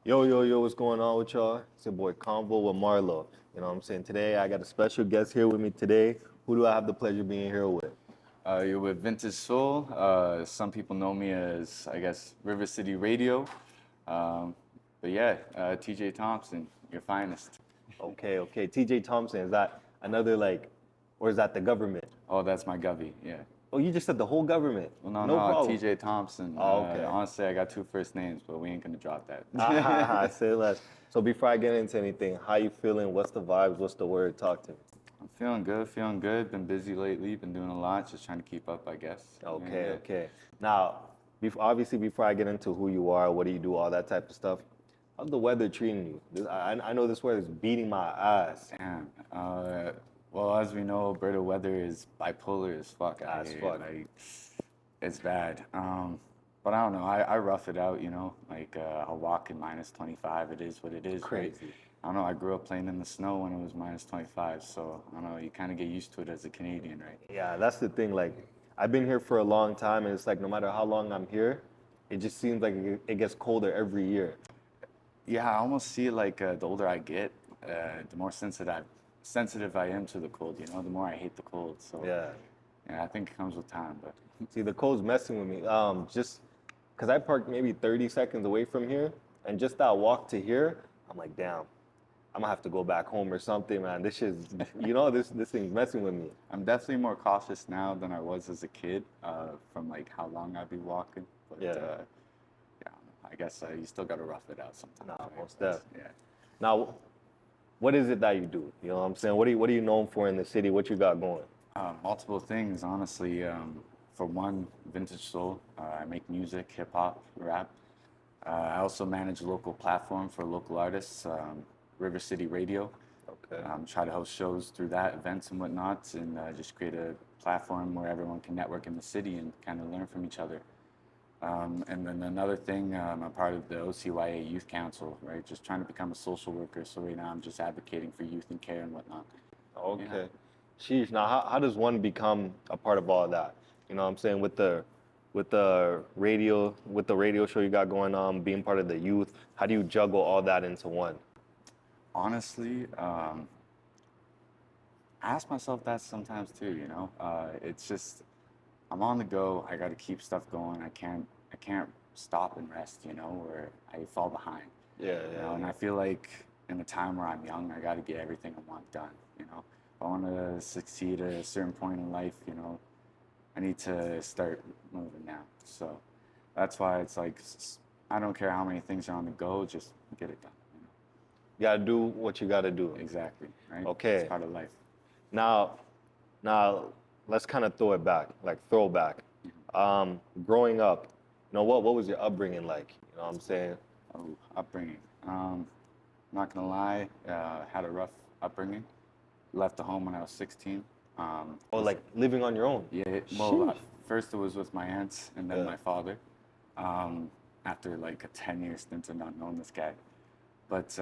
Yo, yo, yo, what's going on with y'all? It's your boy Convo with Marlo. You know what I'm saying? Today I got a special guest here with me today. Who do I have the pleasure of being here with? You're with Vintage Soul. Some people know me as, I guess, River City Radio. But yeah, TJ Thompson, your finest. Okay, okay. TJ Thompson, is that another or is that the government? Oh, that's my govy, yeah. Oh, you just said the whole government. Well, no, No no, problem. TJ Thompson. Oh, okay. Honestly, I got two first names, but we ain't gonna drop that. I say less. So before I get into anything, how you feeling? What's the vibes? What's the word? Talk to me. I'm feeling good, feeling good. Been busy lately, been doing a lot, just trying to keep up, I guess. Okay, Yeah. okay. Now, obviously, before I get into who you are, what do you do, all that type of stuff, how's the weather treating you? I know this weather is beating my ass. Damn. Well, as we know, Alberta weather is bipolar as fuck out As here. fuck. Like, it's bad. But I don't know. I rough it out, I'll walk in minus 25. It is what it is, right? Crazy. I don't know. I grew up playing in the snow when it was minus 25, so I don't know. You kind of get used to it as a Canadian, right? Yeah, that's the thing. Like, I've been here for a long time, and it's like no matter how long I'm here, it just seems like it gets colder every year. Yeah, I almost see it like the older I get, the more sensitive I am to the cold. The more I hate the cold. So Yeah. I think it comes with time, but. See, the cold's messing with me. Just because I parked maybe 30 seconds away from here, and just that walk to here, I'm like, damn, I'm gonna have to go back home or something, man. This is, this thing's messing with me. I'm definitely more cautious now than I was as a kid, from like how long I'd be walking. But Yeah. yeah, I guess you still gotta rough it out sometimes. Nah, right? most That's- def. Yeah. Now, what is it that you do? You know what I'm saying? What are you known for in the city? What you got going? Multiple things, honestly. For one, Vintage Soul. I make music, hip hop, rap. I also manage a local platform for local artists, River City Radio. Okay. Try to host shows through that, events and whatnot, and just create a platform where everyone can network in the city and kind of learn from each other. And then another thing, I'm part of the OCYA Youth Council, right? Just trying to become a social worker. So right now I'm just advocating for youth and care and whatnot. Okay. Sheesh. Now, how does one become a part of all that? You know what I'm saying? With the radio show you got going on, being part of the youth, how do you juggle all that into one? Honestly, I ask myself that sometimes too. It's just I'm on the go. I got to keep stuff going. I can't stop and rest, or I fall behind. Yeah, And I feel like in the time where I'm young, I got to get everything I want done. If I want to succeed at a certain point in life, I need to start moving now. So that's why it's like I don't care how many things are on the go, just get it done. You gotta do what you gotta do. Exactly, right? Okay. It's part of life. Now, let's kind of throw it back, like throwback. Growing up, what was your upbringing like? You know what I'm saying? Oh, upbringing. Not gonna lie, had a rough upbringing. Left the home when I was 16. Or like living on your own? Yeah, well, first it was with my aunts and then Yeah. my father. After like a 10-year stint of not knowing this guy. But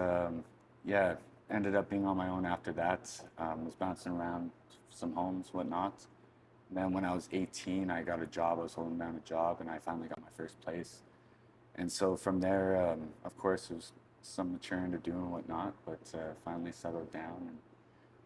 yeah, ended up being on my own after that. Was bouncing around some homes, whatnot. And then when I was 18, I got a job. I was holding down a job, and I finally got my first place. And so from there, of course, it was some maturing to do and whatnot, but finally settled down and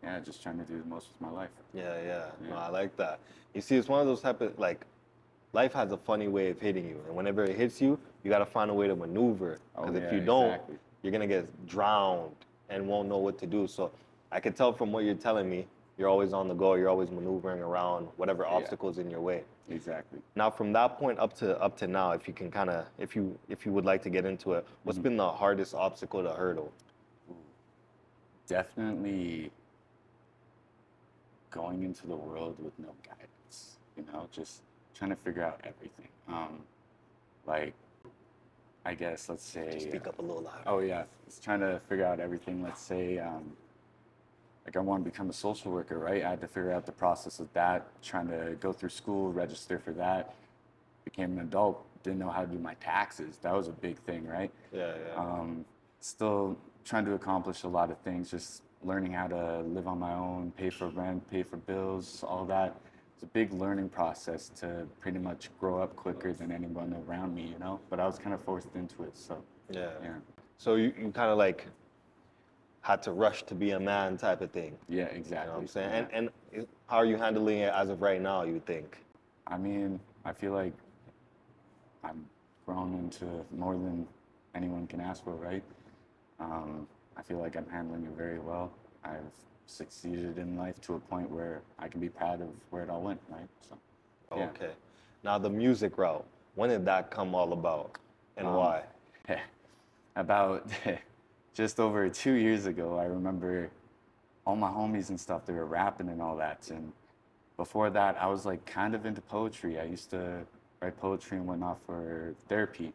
yeah, just trying to do the most with my life. Yeah. No, I like that. You see, it's one of those type of life has a funny way of hitting you, and whenever it hits you, you gotta find a way to maneuver. Because if you don't, exactly. you're gonna get drowned and won't know what to do. So I can tell from what you're telling me, you're always on the go. You're always maneuvering around whatever obstacles in your way. Exactly. Now, from that point up to now, if you can if you would like to get into it, what's been the hardest obstacle to hurdle? Definitely going into the world with no guidance, just trying to figure out everything. Like, I guess, let's say. Just speak up a little louder. Oh, yeah. It's trying to figure out everything. Let's say, like, I want to become a social worker, right? I had to figure out the process of that, trying to go through school, register for that. Became an adult, didn't know how to do my taxes. That was a big thing, right? Yeah. Still trying to accomplish a lot of things, just learning how to live on my own, pay for rent, pay for bills, all that. It's a big learning process to pretty much grow up quicker than anyone around me, But I was kind of forced into it, so Yeah. yeah. So you kind of like had to rush to be a man type of thing. Yeah, You exactly. know what I'm saying? Yeah. And how are you handling it as of right now, you would think? I mean, I feel like I'm grown into more than anyone can ask for, right? I feel like I'm handling it very well. I've succeeded in life to a point where I can be proud of where it all went, right? So, yeah. Okay. Now the music route, when did that come all about and why? About just over 2 years ago, I remember all my homies and stuff, they were rapping and all that. And before that, I was like kind of into poetry. I used to write poetry and whatnot for therapy.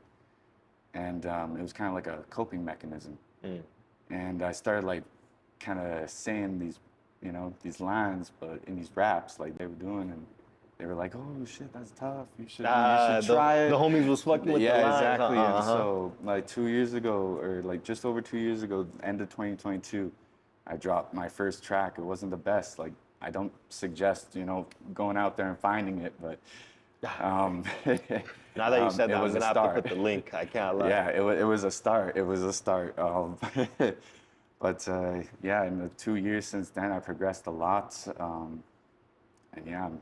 And it was kind of like a coping mechanism. And I started like kind of saying these, these lines, but in these raps like they were doing. And they were like, "Oh shit, that's tough. You should try it." The homies was fucking with the Yeah, lines. exactly. And Uh-huh. so, like 2 years ago, or like just over 2 years ago, end of 2022, I dropped my first track. It wasn't the best. Like, I don't suggest, going out there and finding it, but Now that you said it that, I'm was a gonna have to start. put the link. I can't lie. Yeah, it was a start. It was a start. But yeah, in the 2 years since then, I progressed a lot. And yeah, I'm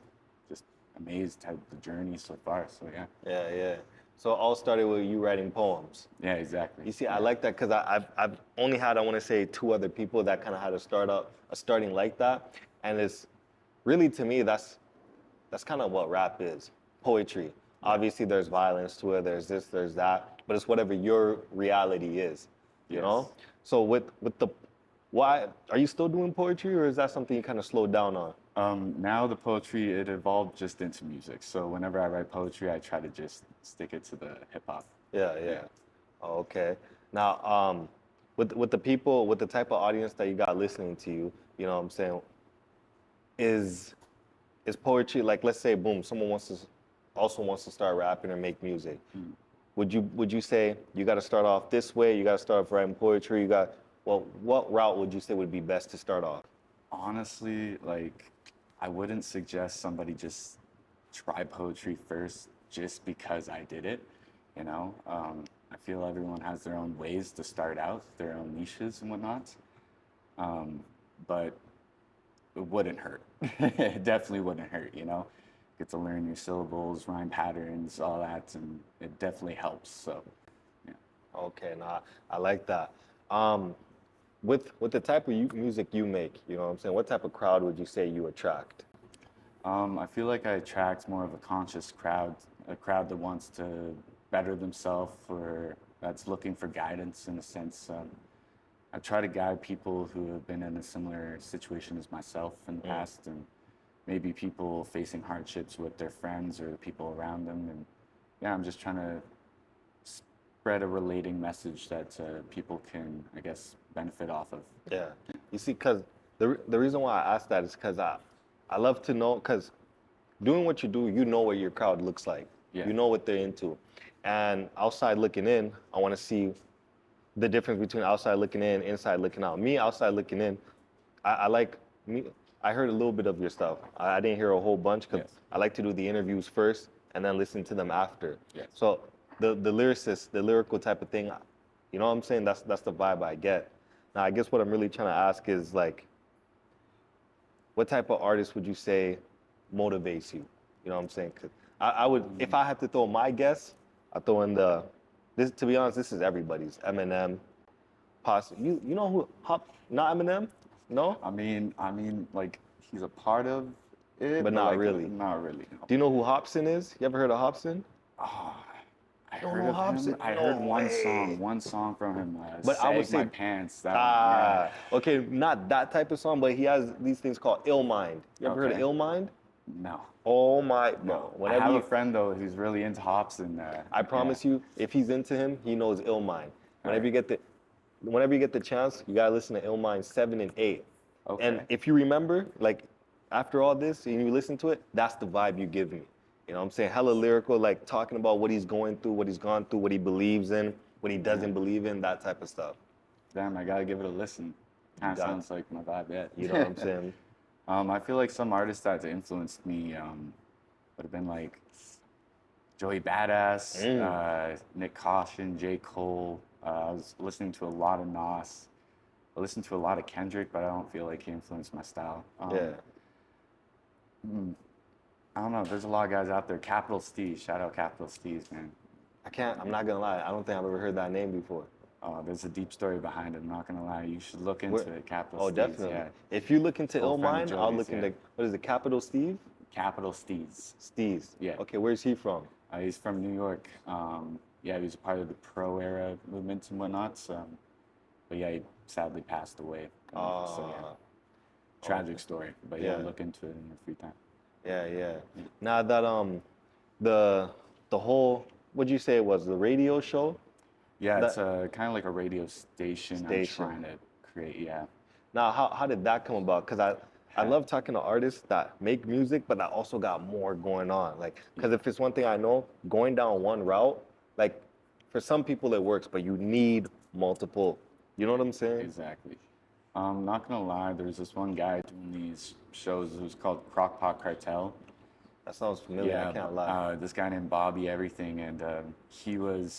just amazed at the journey so far. So yeah. Yeah. So it all started with you writing poems. Yeah, exactly. You see, I like that because I've only had, I want to say, two other people that kind of had a starting like that, and it's really, to me, that's kind of what rap is, poetry. Obviously, there's violence to it, there's this, there's that, but it's whatever your reality is, you know. So with the, why are you still doing poetry, or is that something you kind of slowed down on? Now the poetry, it evolved just into music. So whenever I write poetry, I try to just stick it to the hip hop. Yeah. Oh, okay. Now, with the people, with the type of audience that you got listening to you, you know what I'm saying, is poetry, like, let's say, boom, someone also wants to start rapping or make music. Would you say you got to start off this way? You got to start off writing poetry. Well, what route would you say would be best to start off? Honestly, like, I wouldn't suggest somebody just try poetry first just because I did it. I feel everyone has their own ways to start out, their own niches and whatnot. But it wouldn't hurt. It definitely wouldn't hurt, Get to learn your syllables, rhyme patterns, all that, and it definitely helps. So, yeah. Okay, nah, I like that. With the type of music you make, you know what I'm saying, what type of crowd would you say you attract? I feel like I attract more of a conscious crowd, a crowd that wants to better themselves or that's looking for guidance in a sense. I try to guide people who have been in a similar situation as myself in the past, and maybe people facing hardships with their friends or the people around them. And yeah, I'm just trying to spread a relating message that people can, I guess, benefit off of. Yeah, you see, because the reason why I asked that is because I love to know, because doing what you do, you know what your crowd looks like. Yeah. You know what they're into. And outside looking in, I want to see the difference between outside looking in, inside looking out. Me, outside looking in, I like me. I heard a little bit of your stuff. I didn't hear a whole bunch because I like to do the interviews first and then listen to them after. Yes. So the lyricist, the lyrical type of thing, you know what I'm saying? That's the vibe I get. Now, I guess what I'm really trying to ask is, like, what type of artist would you say motivates you? You know what I'm saying? 'Cause I would, if I had to throw my guess, I'd throw in this, to be honest, this is everybody's. Eminem, possibly. You know who, not Eminem? No? I mean, like, he's a part of it, But not like, really. Not really. No. Do you know who Hobson is? You ever heard of Hobson? I don't heard know of Hobson? him. I No heard way. one song from him. But I would Sag My say- Pants. That one, yeah. Okay, not that type of song, but he has these things called Ill Mind. You ever heard of Okay. Ill Mind? No. Oh my, bro. I have a friend though who's really into Hobson. I promise you, if he's into him, he knows Ill Mind. Whenever you get the chance, you gotta listen to Ill Mind 7 and 8. Okay. And if you remember, like, after all this and you listen to it, that's the vibe you give me. You know what I'm saying? Hella lyrical, like talking about what he's going through, what he's gone through, what he believes in, what he doesn't believe in, that type of stuff. Damn, I gotta give it a listen. Kind of sounds like my vibe, yeah. You know what I'm saying? I feel like some artists that influenced me would have been like Joey Badass, Nick Caution, J. Cole, I was listening to a lot of Nas. I listened to a lot of Kendrick, but I don't feel like he influenced my style. Yeah. I don't know. There's a lot of guys out there. Capital Steez. Shout out Capital Steez, man. I'm not gonna lie. I don't think I've ever heard that name before. There's a deep story behind it. I'm not gonna lie. You should look into it. Capital Oh, Steez. definitely. Yeah. If you look into Old friend of Illmind, I'll Joey's, look yeah. into, what is it, Capital Steve? Capital Steez. Steez. Yeah. Okay, where's he from? He's from New York. Yeah, he was a part of the pro era movements and whatnot. But yeah, he sadly passed away. So yeah, tragic story. But yeah, Yeah. look into it in your free time. Yeah. Now that the whole, what'd you say it was, the radio show? Yeah, That- it's kind of like a radio station. I'm trying to create. Yeah. Now, how did that come about? Because I love talking to artists that make music, but that also got more going on. Like, because if it's one thing I know, going down one route, like, for some people it works, but you need multiple. You know what I'm saying? Exactly. Not gonna lie, there's this one guy doing these shows. It was called Crockpot Cartel. That sounds familiar. I can't lie. This guy named Bobby Everything, and I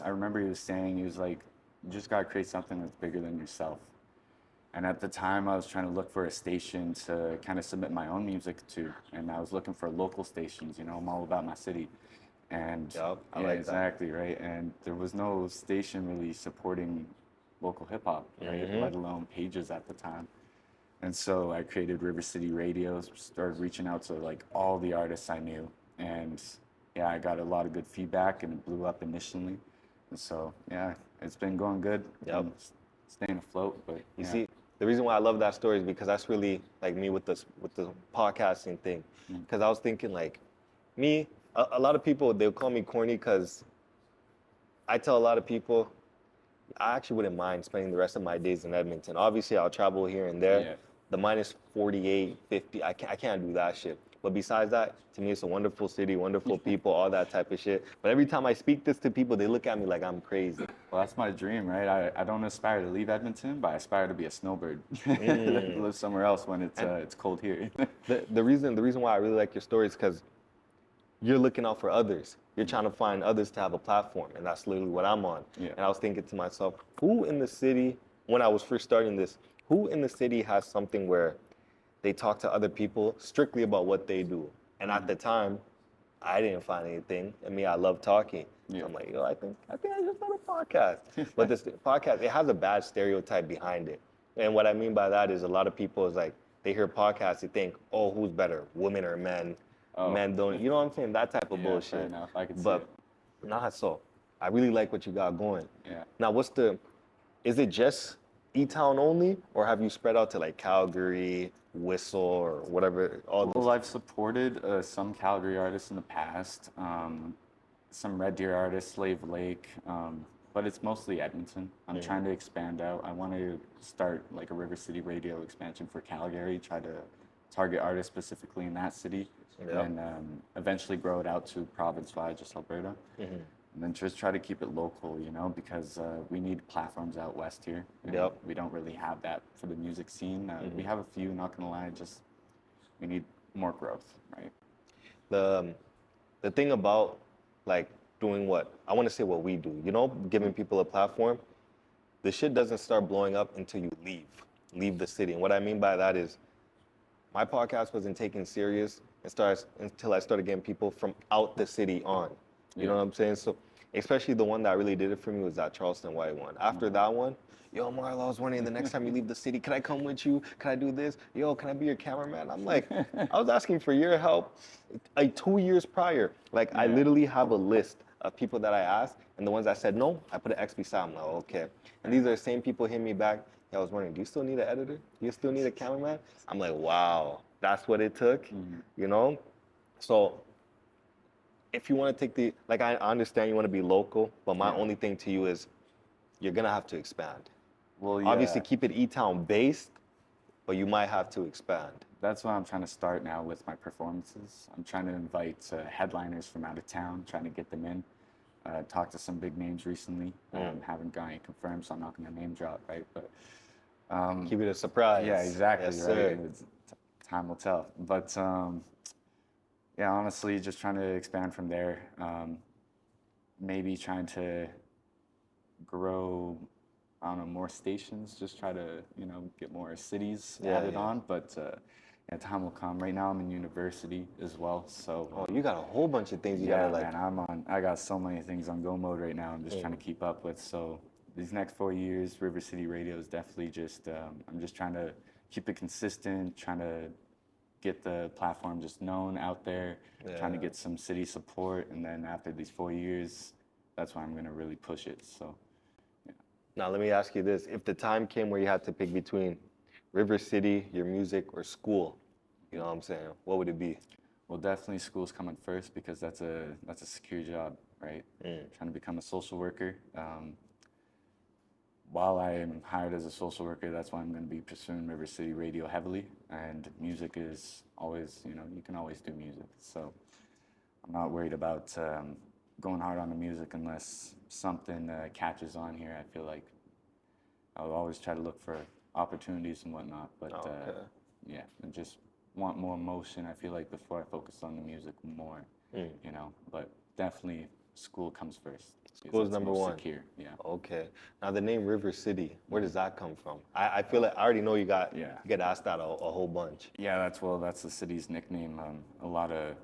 remember he was saying, he was like, you just gotta create something that's bigger than yourself. And at the time, I was trying to look for a station to kind of submit my own music to, and I was looking for local stations. You know, I'm all about my city. And Yup, I yeah, like that. exactly, right. And there was no station really supporting local hip hop, right? Mm-hmm. Let alone pages at the time. And so I created River City Radio, started reaching out to like all the artists I knew. And yeah, I got a lot of good feedback and it blew up initially. And so yeah, it's been going good. Yep. I'm staying afloat, but You yeah. see, the reason why I love that story is because that's really like me with the podcasting thing. Because I was thinking like, a lot of people, they'll call me corny because I tell a lot of people, I actually wouldn't mind spending the rest of my days in Edmonton. Obviously, I'll travel here and there. Yeah. The minus 48, 50, I can't do that shit. But besides that, to me, it's a wonderful city, wonderful people, all that type of shit. But every time I speak this to people, they look at me like I'm crazy. Well, that's my dream, right? I don't aspire to leave Edmonton, but I aspire to be a snowbird. Live somewhere else when it's cold here. The reason why I really like your story is because you're looking out for others. You're trying to find others to have a platform, and that's literally what I'm on. Yeah. And I was thinking to myself, who in the city, when I was first starting this, who in the city has something where they talk to other people strictly about what they do? And at the time, I didn't find anything. I mean, I love talking. Yeah. So I'm like, I think I just start a podcast. But this podcast, it has a bad stereotype behind it. And what I mean by that is a lot of people is like, they hear podcasts, they think, oh, who's better, women or men? Oh. Men don't, you know what I'm saying? That type of Yeah, bullshit. fair enough. I can see But it. not so. I really like what you got going. Yeah. Now, is it just E-Town only, or have you spread out to like Calgary, Whistle, or whatever? All Well, those. I've supported some Calgary artists in the past, some Red Deer artists, Slave Lake, but it's mostly Edmonton. I'm trying to expand out. I want to start like a River City Radio expansion for Calgary, try to target artists specifically in that city, Yeah. and eventually grow it out to province-wide, just Alberta. And then just try to keep it local, you know, because we need platforms out west here. And Yep. we don't really have that for the music scene. We have a few, not gonna lie, just we need more growth, right? The thing about like doing what I want to say what we do, you know, giving people a platform, the shit doesn't start blowing up until you leave the city. And what I mean by that is my podcast wasn't taken serious until I started getting people from out the city on. You know what I'm saying? So especially the one that really did it for me was that Charleston White one. After that one, yo, Marlo, I was wondering the next time you leave the city, can I come with you? Can I do this? Yo, can I be your cameraman? I'm like, I was asking for your help like 2 years prior. Like I literally have a list of people that I asked, and the ones that said no, I put an X beside. I'm like, okay. And these are the same people hitting me back. Yeah, I was wondering, do you still need an editor? Do you still need a cameraman? I'm like, wow, that's what it took, you know? So if you want to take I understand you want to be local, but my only thing to you is you're going to have to expand. Well, yeah. Obviously, keep it E-Town based, but you might have to expand. That's what I'm trying to start now with my performances. I'm trying to invite headliners from out of town, trying to get them in. Talked to some big names recently. Haven't got any confirmed, so I'm not going to name drop, right? But Keep it a surprise. yeah, exactly. Yes, right. sir. Time will tell. But yeah, honestly, just trying to expand from there. Maybe trying to grow I don't know, more stations, just try to, get more cities Yeah, added yeah. on. But yeah, time will come. Right now I'm in university as well. So Oh, you got a whole bunch of things you yeah, gotta like. man, I got so many things on go mode right now. I'm just trying to keep up with. So these next 4 years, River City Radio is definitely just, I'm just trying to keep it consistent, trying to get the platform just known out there, trying to Yeah. get some city support. And then after these 4 years, that's when I'm going to really push it. So, Now let me ask you this: if the time came where you had to pick between River City, your music, or school, you know what I'm saying? What would it be? well, definitely school's coming first because that's a secure job, right? Trying to become a social worker. While I am hired as a social worker, that's why I'm going to be pursuing River City Radio heavily. And music is always, you can always do music. So I'm not worried about going hard on the music unless something catches on here. I feel like I'll always try to look for opportunities and whatnot. But Okay. yeah, I just want more motion. I feel like before I focus on the music more, But definitely school comes first. because School's that's the number most one. Secure, yeah. Okay. Now the name River City, where does that come from? I feel like I already know you Yeah. get asked that a whole bunch. Yeah, that's the city's nickname. A lot of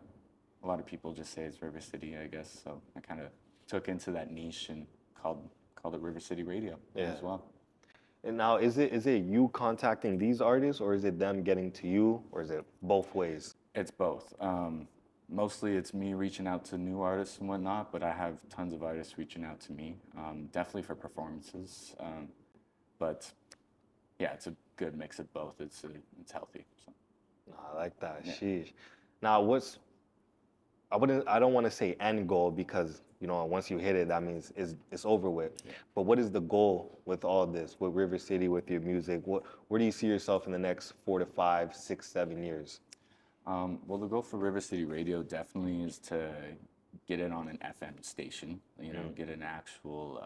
people just say it's River City, I guess. So I kind of took into that niche and called it River City Radio Yeah. as well. And now is it you contacting these artists, or is it them getting to you, or is it both ways? It's both. Mostly it's me reaching out to new artists and whatnot, but I have tons of artists reaching out to me, definitely for performances. But yeah, it's a good mix of both. It's healthy. So. No, I like that. Yeah. Sheesh. Now I don't want to say end goal because once you hit it, that means it's over with. Yeah. But what is the goal with all this, with River City, with your music? Where do you see yourself in the next 4 to 5, 6, 7 years? Well, the goal for River City Radio definitely is to get it on an FM station. Get an actual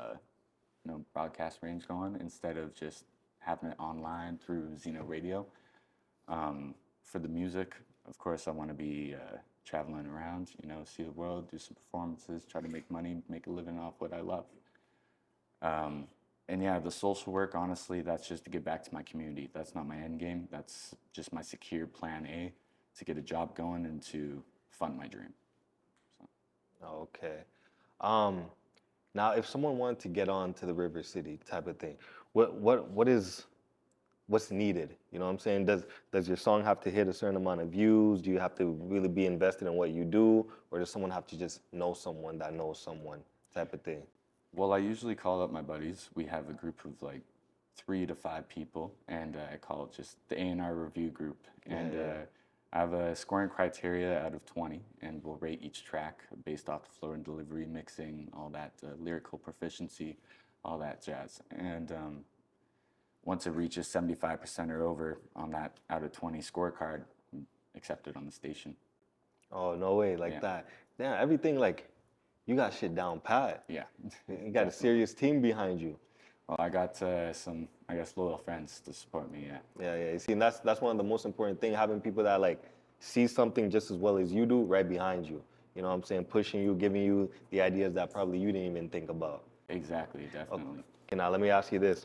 broadcast range going instead of just having it online through Zeno Radio. For the music, of course, I want to be traveling around, see the world, do some performances, try to make money, make a living off what I love. And yeah, the social work, honestly, that's just to get back to my community. That's not my end game. That's just my secure plan A, to get a job going and to fund my dream. Okay. Now, if someone wanted to get on to the River City type of thing, what's needed? You know what I'm saying? Does your song have to hit a certain amount of views? Do you have to really be invested in what you do, or does someone have to just know someone that knows someone type of thing? Well, I usually call up my buddies. We have a group of like 3 to 5 people, and I call it just the A&R review group. And I have a scoring criteria out of 20, and we'll rate each track based off the flow and delivery, mixing, all that, lyrical proficiency, all that jazz. And once it reaches 75% or over on that out of 20 scorecard, I'm accepted on the station. Oh, no way, like that. Damn, everything like you got shit down pat. Yeah. You got a serious team behind you. Well, I got some, I guess, loyal friends to support me, yeah. Yeah. You see, and that's one of the most important things, having people that like see something just as well as you do right behind you. You know what I'm saying? Pushing you, giving you the ideas that probably you didn't even think about. Exactly, definitely. Okay, now let me ask you this.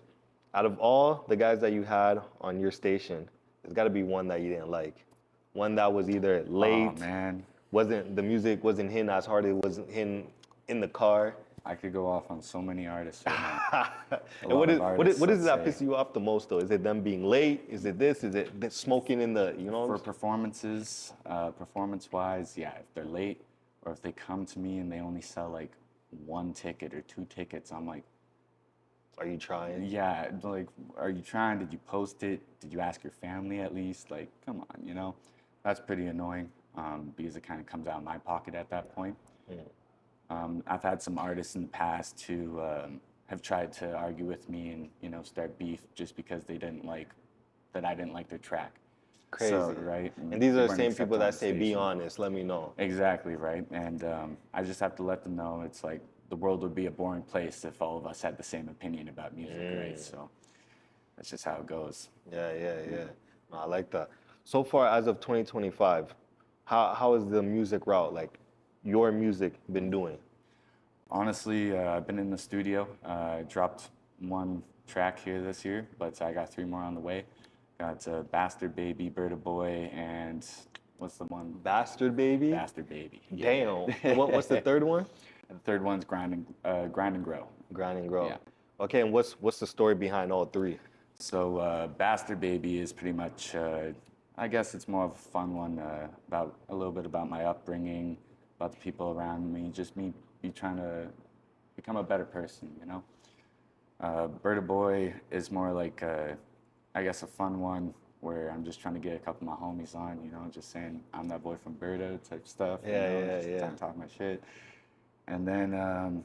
Out of all the guys that you had on your station, there's got to be one that you didn't like. One that was either late, Oh, man. the music wasn't hitting as hard, it wasn't hitting in the car. I could go off on so many artists right now. And what is it that pisses you off the most though? Is it them being late? Is it this? Is it smoking in the, For performances, performance-wise, yeah, if they're late or if they come to me and they only sell like 1 ticket or 2 tickets, I'm like, Are you trying? yeah, like, are you trying? Did you post it? Did you ask your family at least? Like, come on, That's pretty annoying because it kind of comes out of my pocket at that point. I've had some artists in the past who have tried to argue with me and, start beef just because I didn't like their track. Crazy. So, right? And these are the weren't same people accepted on that the say, be station. honest, let me know. Exactly, right? And I just have to let them know it's like the world would be a boring place if all of us had the same opinion about music, right? So that's just how it goes. Yeah. No, I like that. So far, as of 2025, how is the music route, like your music, been doing? Honestly, I've been in the studio. I dropped one track here this year, but I got 3 more on the way. Got Bastard Baby, Bird Boy, and what's the one? Bastard Baby. Bastard Baby. Damn. And what's the third one? The third one's Grind and Grow. Grind and Grow. Yeah. Okay, and what's the story behind all three? So Bastard Baby is pretty much, I guess it's more of a fun one, about a little bit about my upbringing, about the people around me, just me trying to become a better person, you know? Bird Boy is more like, I guess, a fun one where I'm just trying to get a couple of my homies on, you know, just saying I'm that boy from Berta type stuff. Yeah. Talk my shit. And then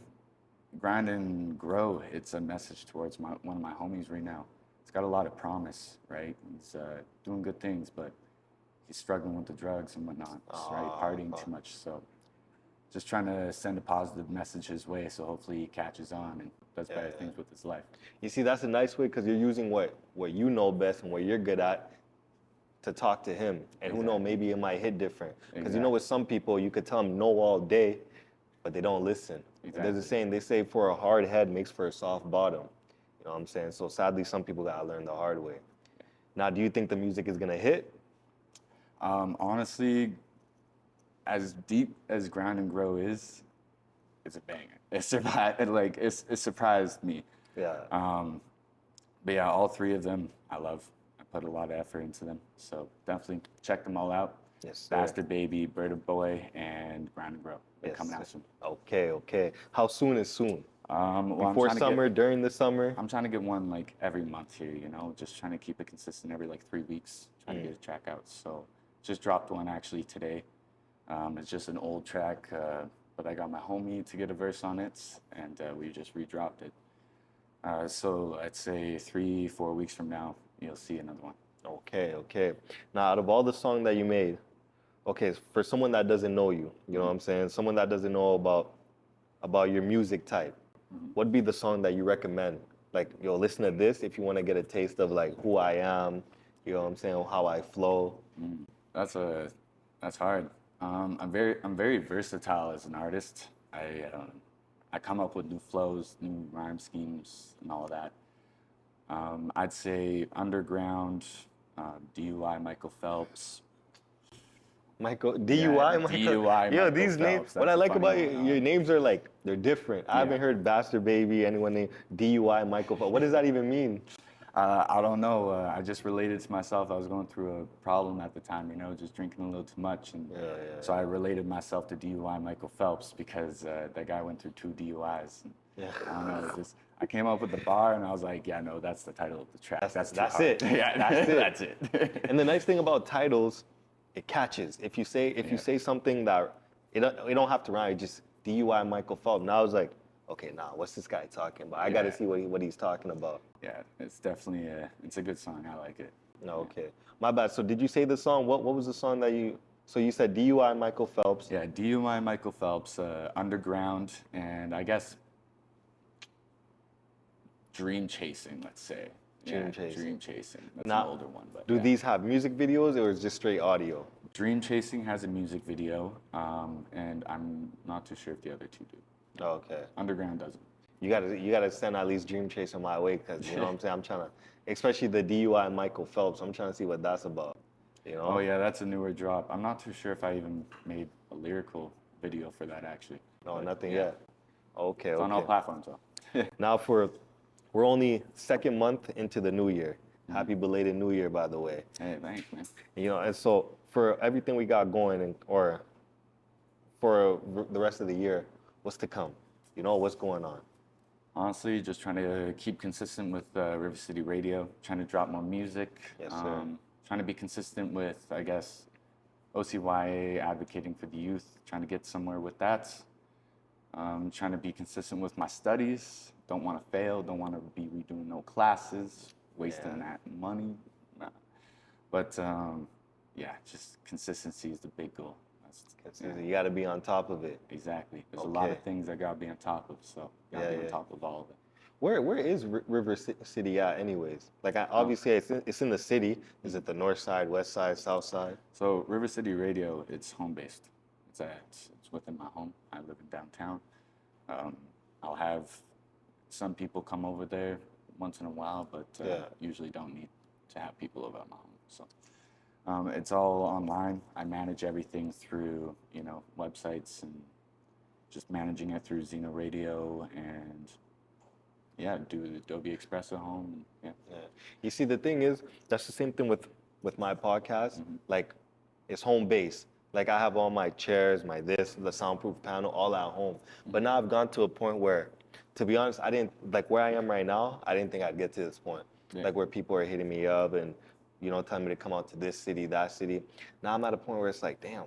Grind and Grow, it's a message towards one of my homies right now. He's got a lot of promise, right? He's doing good things, but he's struggling with the drugs and whatnot, right? Partying too much. So just trying to send a positive message his way, so hopefully he catches on and does better things with his life. You see, that's a nice way because you're using what you know best and what you're good at to talk to him. And who knows, maybe it might hit different. Because you know, with some people, you could tell them no all day, but they don't listen. There's a saying, they say for a hard head makes for a soft bottom. You know what I'm saying? So sadly, some people gotta learn the hard way. Now, do you think the music is gonna hit? Honestly, as deep as Grind and Grow is, it's a banger. It surprised me. Yeah. But yeah, all 3 of them I love. I put a lot of effort into them. So definitely check them all out. Yes, sir. Bastard Baby, Bird Boy, and Grind and Grow. They're coming out soon. Okay. How soon is soon? Well, Before summer, during the summer? I'm trying to get one like every month here, you know, just trying to keep it consistent every like 3 weeks, trying to get a track out. So just dropped one actually today. It's just an old track, but I got my homie to get a verse on it, and we just redropped it. So I'd say 3-4 weeks from now, you'll see another one. Okay. Now, out of all the songs that you made, okay, for someone that doesn't know you, you know what I'm saying? Someone that doesn't know about your music type, what'd be the song that you recommend? Like, yo, listen to this if you want to get a taste of like who I am, you know what I'm saying, how I flow. That's hard. I'm very versatile as an artist. I come up with new flows, new rhyme schemes, and all of that. I'd say Underground, DUI, Michael Phelps. DUI, Michael. DUI, Yo, Michael these names. Phelps, What that's I a like funny about one. your names are like they're different. I haven't heard Bastard Baby, anyone named DUI, Michael Phelps. What does that even mean? I don't know. I just related to myself. I was going through a problem at the time, you know, just drinking a little too much, and so I related myself to DUI Michael Phelps because that guy went through 2 DUIs. And, I don't know. I came up with the bar, and I was like, yeah, no, that's the title of the track. That's it. Yeah, that's it. And the nice thing about titles, it catches. If you say something that it don't have to rhyme, just DUI Michael Phelps. Now I was like, okay, what's this guy talking about? I got to see what he's talking about. Yeah, it's definitely it's a good song. I like it. No, okay. My bad. So did you say the song? What was the song that you? So you said DUI Michael Phelps. Yeah, DUI Michael Phelps, Underground, and I guess Dream Chasing. Let's say. Dream Chasing. That's an older one, but do these have music videos or is it just straight audio? Dream Chasing has a music video, and I'm not too sure if the other 2 do. Okay. Underground doesn't. You gotta send at least Dream Chaser my way because you know what I'm saying. I'm trying to, especially the DUI Michael Phelps. I'm trying to see what that's about. You know. Oh yeah, that's a newer drop. I'm not too sure if I even made a lyrical video for that actually. No, nothing yet. Okay. It's on all platforms though. Now we're only 2nd month into the new year. Happy belated New Year, by the way. Hey, thanks, man. You know, and so for everything we got going, or for the rest of the year, what's to come? You know, what's going on? Honestly, just trying to keep consistent with River City Radio, trying to drop more music. Yes, sir. Trying to be consistent with, I guess, OCYA, advocating for the youth, trying to get somewhere with that. Trying to be consistent with my studies. Don't want to fail, don't want to be redoing no classes, wasting that money. Nah. But yeah, just consistency is the big goal. You got to be on top of it. Exactly. There's a lot of things I got to be on top of, so got to be on top of all of it. Where is River City at anyways? Like, obviously, it's in the city. Is it the north side, west side, south side? So River City Radio, it's home-based. It's within my home. I live in downtown. I'll have some people come over there once in a while, but Yeah. usually don't need to have people over at my home. So it's all online. I manage everything through, websites and just managing it through Xeno Radio and do the Adobe Express at home. Yeah. You see, the thing is, that's the same thing with my podcast. Like, it's home base. Like, I have all my chairs, the soundproof panel, all at home. But now I've gone to a point where, to be honest, I didn't, like where I am right now, I didn't think I'd get to this point. Yeah. Like where people are hitting me up and, telling me to come out to this city, that city. Now I'm at a point where it's like, damn,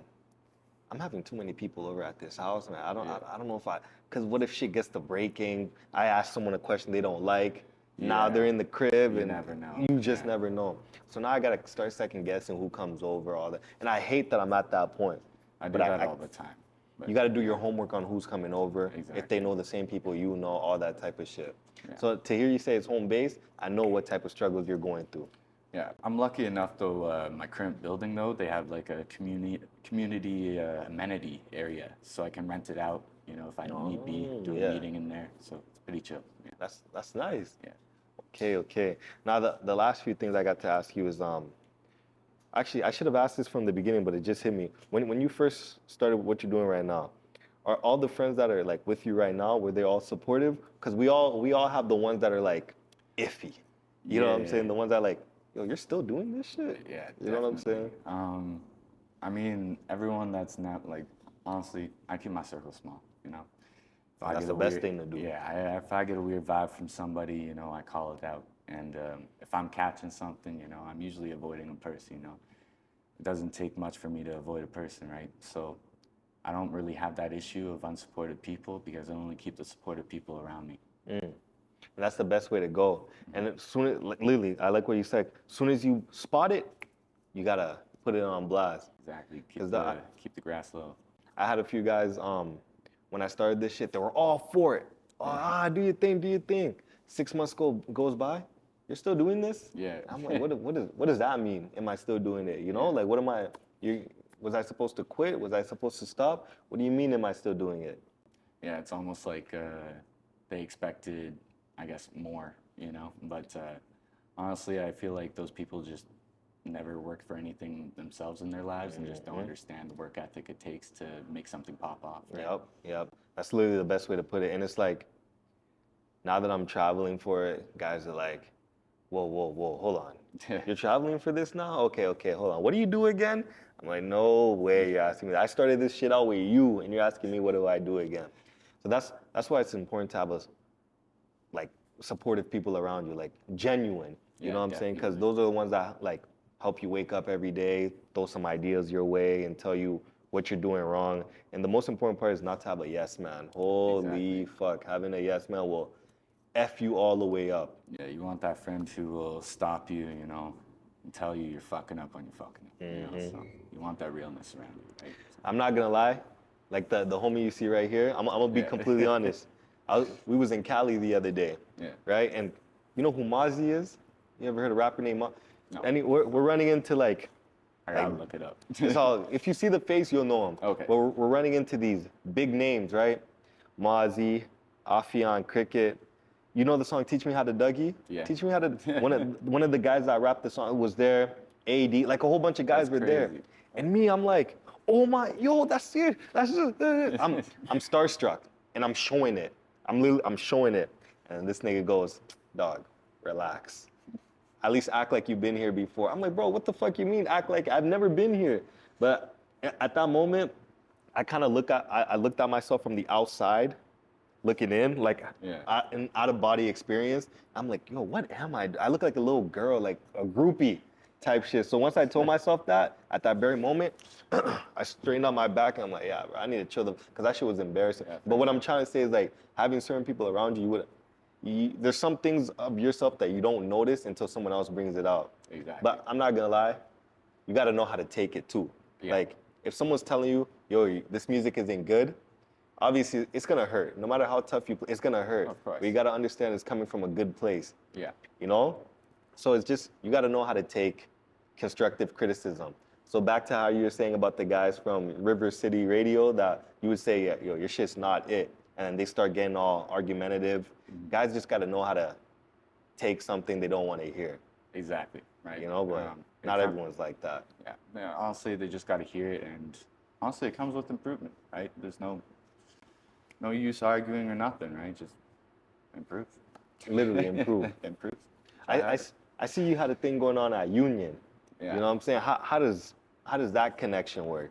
I'm having too many people over at this house, man. I don't know if because what if shit gets to breaking? I ask someone a question they don't like. Now they're in the crib, You and never know. you just never know. So now I gotta start second guessing who comes over, all that. And I hate that I'm at that point. I do that all the time. But you gotta do your homework on who's coming over, Exactly. if they know the same people you know, all that type of shit. Yeah. So to hear you say it's home base, I know what type of struggles you're going through. Yeah, I'm lucky enough though. My current building though, they have like a community amenity area, so I can rent it out. If I need be, do a meeting in there. So it's pretty chill. Yeah. That's nice. Yeah. Okay. Now the last few things I got to ask you is actually I should have asked this from the beginning, but it just hit me. When you first started what you're doing right now, are all the friends that are like with you right now, were they all supportive? Because we all have the ones that are like iffy. You know what I'm saying? The ones that are like, yo, you're still doing this shit? Yeah. You know what I'm saying? I mean, everyone that's not like, honestly, I keep my circle small. If I That's get the a best weird- thing to do. Yeah, if I get a weird vibe from somebody, I call it out. And if I'm catching something, I'm usually avoiding a person. It doesn't take much for me to avoid a person, right? So I don't really have that issue of unsupported people because I only keep the supportive people around me. And that's the best way to go. And as soon as, like, Lily, I like what you said. As soon as you spot it, you gotta put it on blast. Exactly. Because Keep the grass low. I had a few guys, when I started this shit, they were all for it. Do your thing. 6 months goes by, you're still doing this? Yeah. I'm like, what does that mean? Am I still doing it? Like, what am I, was I supposed to quit? Was I supposed to stop? What do you mean, am I still doing it? Yeah, it's almost like they expected, I guess, more, But honestly, I feel like those people just never worked for anything themselves in their lives and just don't understand the work ethic it takes to make something pop off. Right? Yep. That's literally the best way to put it. And it's like, now that I'm traveling for it, guys are like, whoa, hold on. You're traveling for this now? Okay, hold on. What do you do again? I'm like, no way you're asking me. I started this shit out with you, and you're asking me what do I do again? So that's why it's important to have supportive people around you, like genuine. You know what I'm saying? Because those are the ones that like help you wake up every day, throw some ideas your way, and tell you what you're doing wrong. And the most important part is not to have a yes man. Holy fuck, having a yes man will F you all the way up. Yeah, you want that friend who will stop you, and tell you you're fucking up when you're fucking up. So you want that realness around you, right? I'm not gonna lie, like the homie you see right here, I'm gonna be completely honest. We was in Cali the other day, right? And you know who Mozzie is? You ever heard a rapper named Mozzie? No. We're running into like, I gotta look it up. it's all, if you see the face, you'll know him. Okay. But we're running into these big names, right? Mozzie, Afion, Cricket. You know the song "Teach Me How to Dougie"? Yeah. Teach me how to. One of the guys that rapped the song was there. AD, like a whole bunch of guys were there. And me, I'm like, oh my, yo, that's it. That's just. I'm starstruck, and I'm showing it. I'm showing it, and this nigga goes, dog, relax. At least act like you've been here before. I'm like, bro, what the fuck you mean? Act like I've never been here. But at that moment, I kind of looked at myself from the outside, looking in, like an out-of-body experience. I'm like, yo, what am I? I look like a little girl, like a groupie type shit. So once I told myself that, at that very moment, I straightened out my back and I'm like, yeah, bro, I need to chill, because that shit was embarrassing. But what I'm trying to say is, like, having certain people around you, there's some things of yourself that you don't notice until someone else brings it out. Exactly. But I'm not gonna lie, you gotta know how to take it too. Yeah. Like, if someone's telling you, yo, this music isn't good, obviously it's gonna hurt. No matter how tough you play, it's gonna hurt. Of course. But you gotta understand it's coming from a good place. Yeah. So it's just, you gotta know how to take constructive criticism. So back to how you were saying about the guys from River City Radio, that you would say, yeah, yo, your shit's not it. And they start getting all argumentative. Guys just gotta know how to take something they don't want to hear. Exactly, right. You know, but not everyone's like that. Yeah, honestly, they just got to hear it, and honestly, it comes with improvement, right? There's no use arguing or nothing, right? Just improve. Literally improve. Improve. I see you had a thing going on at Union. Yeah. You know what I'm saying? How does that connection work?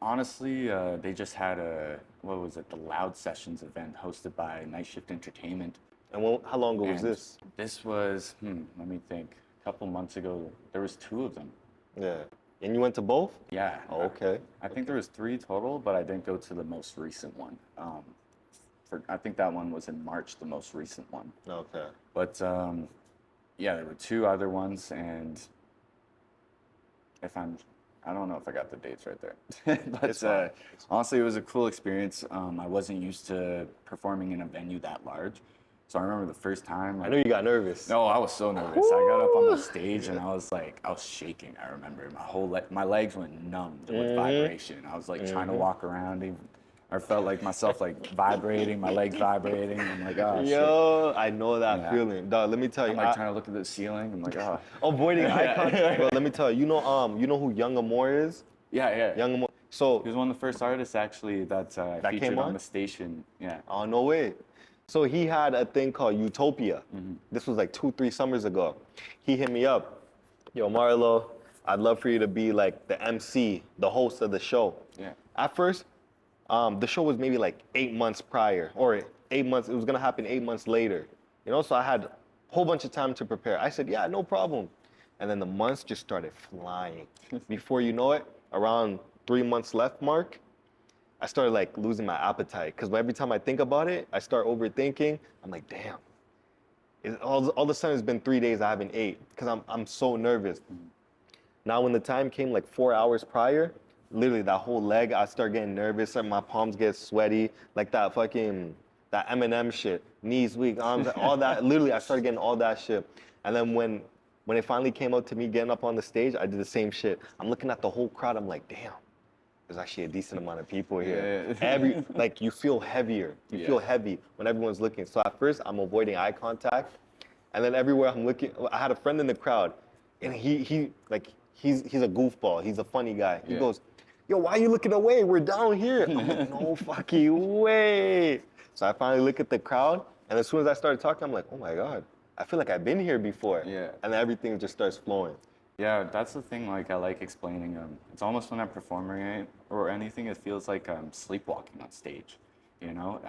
Honestly, they just had the Loud Sessions event hosted by Night Shift Entertainment. And how long ago was And this? This was, let me think, a couple months ago. There was 2 of them. Yeah. And you went to both? Yeah. Oh, okay. I think there was 3 total, but I didn't go to the most recent one. I think that one was in March, the most recent one. Okay. But yeah, there were 2 other ones, and I don't know if I got the dates right there. But honestly, it was a cool experience. I wasn't used to performing in a venue that large. So I remember the first time. I know you got nervous. No, I was so nervous. I got up on the stage and I was shaking. I remember my legs went numb with vibration. I was like trying to walk around. I felt like myself vibrating, my legs vibrating. I'm like, oh, Yo, shit. I know that feeling. Dog, let me tell you. I'm trying to look at the ceiling. I'm like, oh. Avoiding eye contact. Bro, let me tell you. You know who Young Amore is? Yeah. Young Amore. So he was one of the first artists actually that featured came on the station. Yeah. Oh, no way. So he had a thing called Utopia. This was like 2-3 summers ago. He hit me up. Yo, Marlo, I'd love for you to be like the MC, the host of the show. Yeah. At first, the show was maybe like 8 months prior, or 8 months. It was gonna happen 8 months later. You know, so I had a whole bunch of time to prepare. I said, yeah, no problem. And then the months just started flying. Before you know it, around 3 months left mark, I started like losing my appetite, because every time I think about it, I start overthinking. I'm like, damn. All of a sudden, it's been 3 days I haven't ate, because I'm so nervous. Now, when the time came like 4 hours prior, literally that whole leg, I start getting nervous, and my palms get sweaty, like that Eminem shit, knees weak, arms, all that. Literally, I started getting all that shit. And then when it finally came up to me getting up on the stage, I did the same shit. I'm looking at the whole crowd, I'm like, damn. There's actually a decent amount of people here. Yeah. You feel heavier. You feel heavy when everyone's looking. So at first, I'm avoiding eye contact, and then everywhere I'm looking, I had a friend in the crowd, and he's a goofball. He's a funny guy. He goes, yo, why are you looking away? We're down here. I'm like, no fucking way. So I finally look at the crowd, and as soon as I started talking, I'm like, oh my God, I feel like I've been here before. Yeah. And then everything just starts flowing. Yeah, that's the thing. Like I like explaining. It's almost when I'm performing it or anything, it feels like I'm sleepwalking on stage. You know,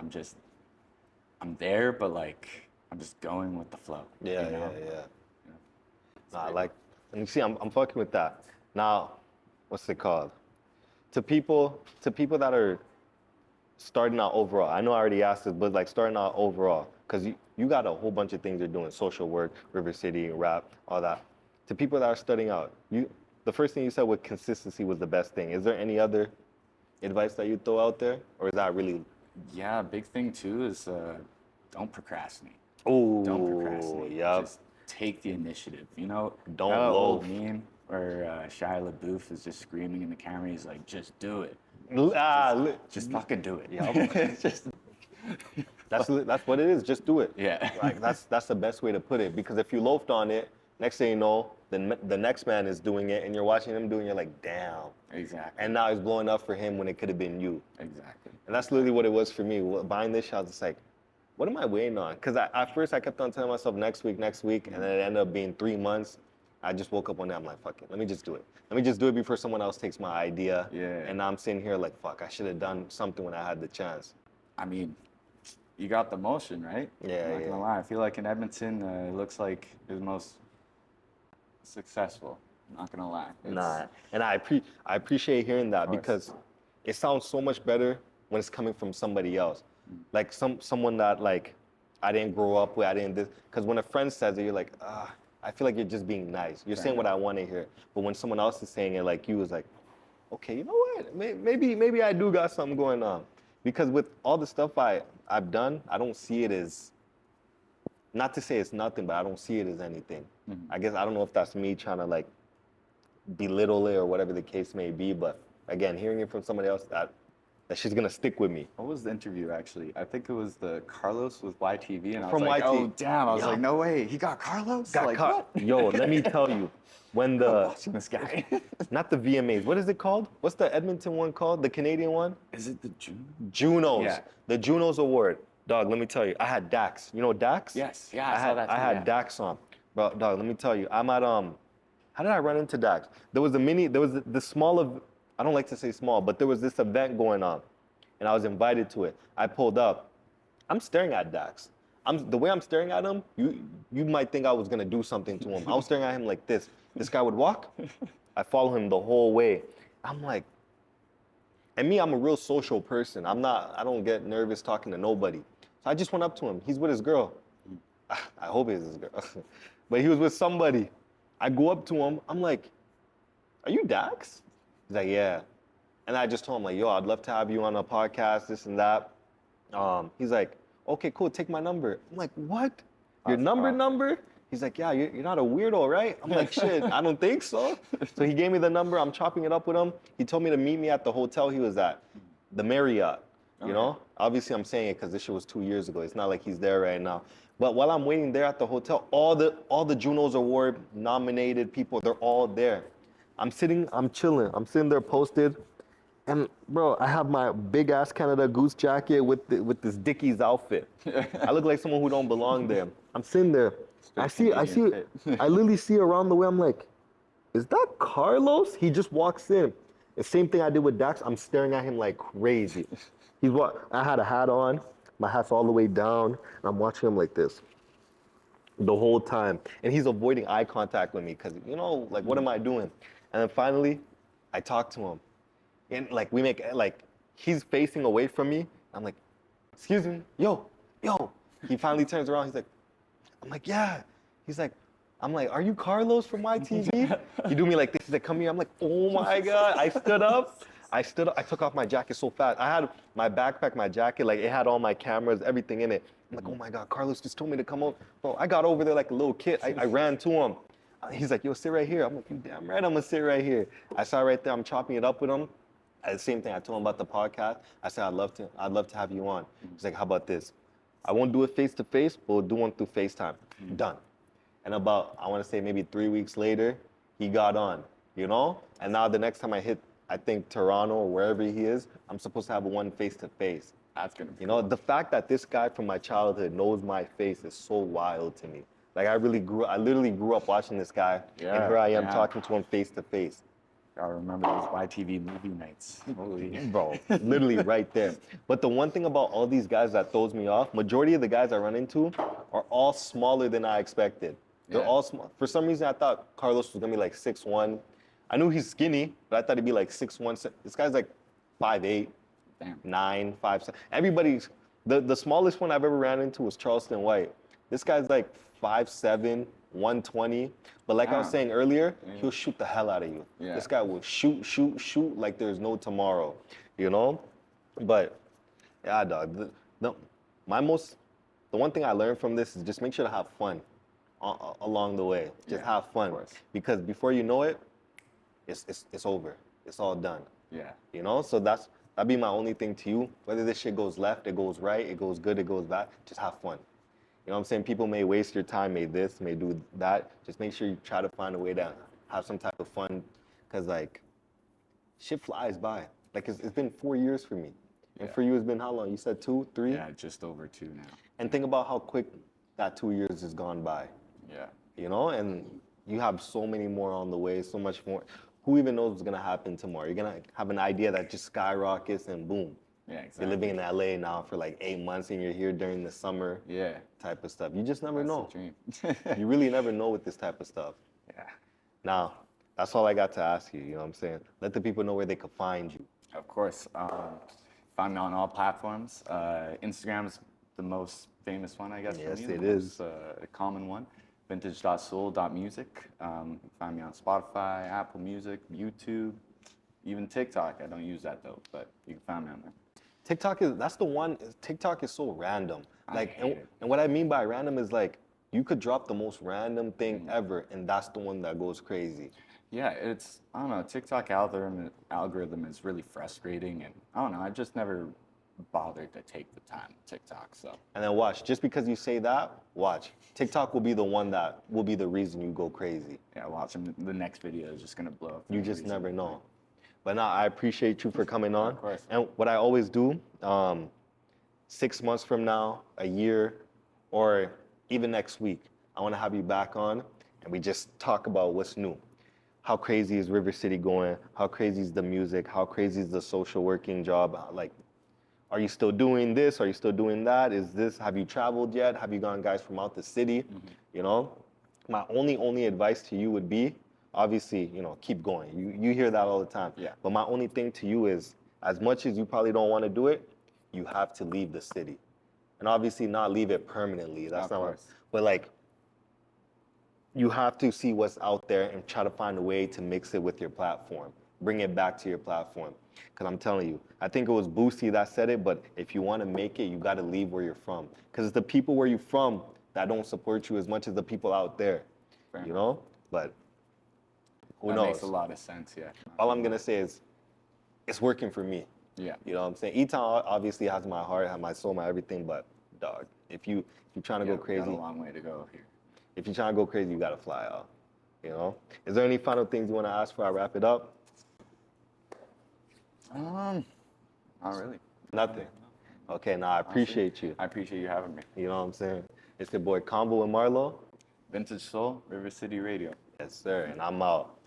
I'm there, but like I'm just going with the flow. Yeah, you know? yeah. Nah, and you see, I'm fucking with that. Now, what's it called? To people that are starting out overall. I know I already asked this, but like starting out overall, because you got a whole bunch of things you're doing: social work, River City, rap, all that. To people that are starting out, the first thing you said was consistency was the best thing. Is there any other advice that you throw out there, or is that really? Yeah, a big thing too is don't procrastinate. Oh, Don't procrastinate. Yeah. Just take the initiative. You know, Don't that old loaf. meme where Shia LaBeouf is just screaming in the camera. He's like, just do it. Just fucking do it. Yeah. That's what it is. Just do it. Yeah. Like that's the best way to put it, because if you loafed on it, next thing you know, the next man is doing it, and you're watching him doing it, you're like, damn. Exactly. And now it's blowing up for him when it could have been you. Exactly. And that's literally what it was for me. Buying this shit, I was just like, what am I waiting on? Because at first I kept on telling myself next week, and then it ended up being 3 months. I just woke up one day, I'm like, fuck it, let me just do it. Let me just do it before someone else takes my idea. Yeah. And now I'm sitting here like, fuck, I should have done something when I had the chance. I mean, you got the motion, right? Yeah, I'm not gonna lie. I feel like in Edmonton, it looks like it was most successful. I'm not gonna lie. Nah, and I appreciate hearing that, because it sounds so much better when it's coming from somebody else, like someone that like I didn't grow up with. I didn't this, because when a friend says it, you're like, I feel like you're just being nice. You're saying what I want to hear. But when someone else is saying it, like you, is like, okay, you know what? Maybe I do got something going on, because with all the stuff I've done, I don't see it as, not to say it's nothing, but I don't see it as anything. I guess I don't know if that's me trying to like belittle it or whatever the case may be, but again, hearing it from somebody else, that she's gonna stick with me. What was the interview actually? I think it was the Carlos with YTV, and I was From like, YT. oh damn! I was Yeah. like, no way, he got Carlos. Got like, caught. what? Yo, let me tell you, when I'm the watching this guy. not the VMAs, what is it called? What's the Edmonton one called? The Canadian one? Is it the June? Junos. Yeah. The Junos Award. Dog, let me tell you, I had Dax. You know Dax? Yes. Yeah, I saw that. I too, had yeah. Dax on. Bro, dog, let me tell you, I'm at how did I run into Dax? There was the small of, I don't like to say small, but there was this event going on, and I was invited to it. I pulled up. I'm staring at Dax. The way I'm staring at him, you might think I was gonna do something to him. I was staring at him like this. This guy would walk. I follow him the whole way. I'm like, and me, I'm a real social person. I don't get nervous talking to nobody. So I just went up to him. He's with his girl. I hope it's his girl. But he was with somebody. I go up to him. I'm like, are you Dax? He's like, yeah. And I just told him, like, yo, I'd love to have you on a podcast, this and that. He's like, okay, cool, take my number. I'm like, what? Your number? He's like, yeah, you're not a weirdo, right? I'm like, shit, I don't think so. So he gave me the number. I'm chopping it up with him. He told me to meet me at the hotel he was at, the Marriott. You know? Obviously, I'm saying it because this shit was 2 years ago. It's not like he's there right now. But while I'm waiting there at the hotel, all the Junos Award nominated people, they're all there. I'm chilling. I'm sitting there posted. And bro, I have my big ass Canada Goose jacket with this Dickies outfit. I look like someone who don't belong there. I'm sitting there. I literally see around the way. I'm like, is that Carlos? He just walks in. The same thing I did with Dax. I'm staring at him like crazy. I had a hat on. My hat's all the way down. And I'm watching him like this the whole time. And he's avoiding eye contact with me because, you know, like, what am I doing? And then finally, I talk to him. And like, he's facing away from me. I'm like, excuse me, yo. He finally turns around. He's like, I'm like, yeah. He's like, I'm like, are you Carlos from YTV? He do me like this. He's like, come here. I'm like, oh my God. I stood up. I took off my jacket so fast. I had my backpack, my jacket, like it had all my cameras, everything in it. I'm like, oh my God, Carlos just told me to come over. Bro, I got over there like a little kid. I ran to him. He's like, yo, sit right here. I'm like, you damn right, I'm gonna sit right here. I sat right there. I'm chopping it up with him. The same thing, I told him about the podcast. I said, I'd love to have you on. He's like, how about this? I won't do it face to face, but we'll do one through FaceTime. Done. And about, I want to say maybe 3 weeks later, he got on, you know? And now the next time I hit, I think Toronto or wherever he is, I'm supposed to have one face to face. That's gonna be You know, the fact that this guy from my childhood knows my face is so wild to me. Like I literally grew up watching this guy, and here I am talking to him face to face. I remember those YTV movie nights. Holy. Bro, literally right there. But the one thing about all these guys that throws me off, majority of the guys I run into are all smaller than I expected. They're all small. For some reason, I thought Carlos was gonna be like 6'1". I knew he's skinny, but I thought he'd be like 6'1". This guy's like 5'8", 9, 5'7". Everybody's, the smallest one I've ever ran into was Charleston White. This guy's like 5'7", 120. But like I was saying earlier, he'll shoot the hell out of you. Yeah. This guy will shoot like there's no tomorrow, you know? But yeah, dog, the one thing I learned from this is just make sure to have fun along the way. Just have fun. Because before you know it, it's over. It's all done. Yeah. You know? So that'd be my only thing to you. Whether this shit goes left, it goes right, it goes good, it goes bad, just have fun. You know what I'm saying? People may waste your time, may this, may do that. Just make sure you try to find a way to have some type of fun. Because, like, shit flies by. Like, it's been 4 years for me. And for you, it's been how long? You said 2, 3? Yeah, just over 2 now. And think about how quick that 2 years has gone by. Yeah. You know? And you have so many more on the way, so much more. Who even knows what's going to happen tomorrow? You're going to have an idea that just skyrockets and boom. Yeah, exactly. You're living in LA now for like 8 months and you're here during the summer type of stuff. You just never know. That's the dream. You really never know with this type of stuff. Yeah. Now, that's all I got to ask you, you know what I'm saying? Let the people know where they can find you. Of course. Find me on all platforms. Instagram's the most famous one, I guess. Yes, for me, it is. A common one. Vintage.soul.music. Find me on Spotify, Apple Music, YouTube, even TikTok. I don't use that though, but you can find me on there. TikTok is so random. Like, and what I mean by random is like, you could drop the most random thing ever, and that's the one that goes crazy. Yeah, I don't know, TikTok algorithm is really frustrating, and I don't know, I just never bothered to take the time to TikTok, so. And then watch, just because you say that, watch. TikTok will be the one that will be the reason you go crazy. Yeah, watching the next video is just gonna blow up. for You no just reason. never know. But now I appreciate you for coming on. Of course. And what I always do, 6 months from now, a year, or even next week, I want to have you back on and we just talk about what's new. How crazy is River City going? How crazy is the music? How crazy is the social working job? Like, are you still doing this? Are you still doing that? Have you traveled yet? Have you gone guys from out the city? Mm-hmm. You know, my only advice to you would be, obviously, keep going. You hear that all the time. Yeah. But my only thing to you is, as much as you probably don't want to do it, you have to leave the city. And obviously not leave it permanently. That's Of not what, course. but like, you have to see what's out there and try to find a way to mix it with your platform. Bring it back to your platform. Because I'm telling you, I think it was Boosie that said it, but if you want to make it, you got to leave where you're from. Because it's the people where you're from that don't support you as much as the people out there. Fair You know? But who That knows? makes a lot of sense, yeah. All I'm going to say is it's working for me. Yeah. You know what I'm saying? E-Town obviously has my heart, has my soul, my everything, but dog, if you're trying to Yeah, go we got crazy, a long way to go here. if you're trying to go crazy, you got to fly out. You know? Is there any final things you want to ask before I wrap it up? Not really. Nothing. Okay, now I appreciate you. I appreciate you having me. You know what I'm saying? It's your boy Combo and Marlo. Vintage Soul, River City Radio. Yes, sir. And I'm out.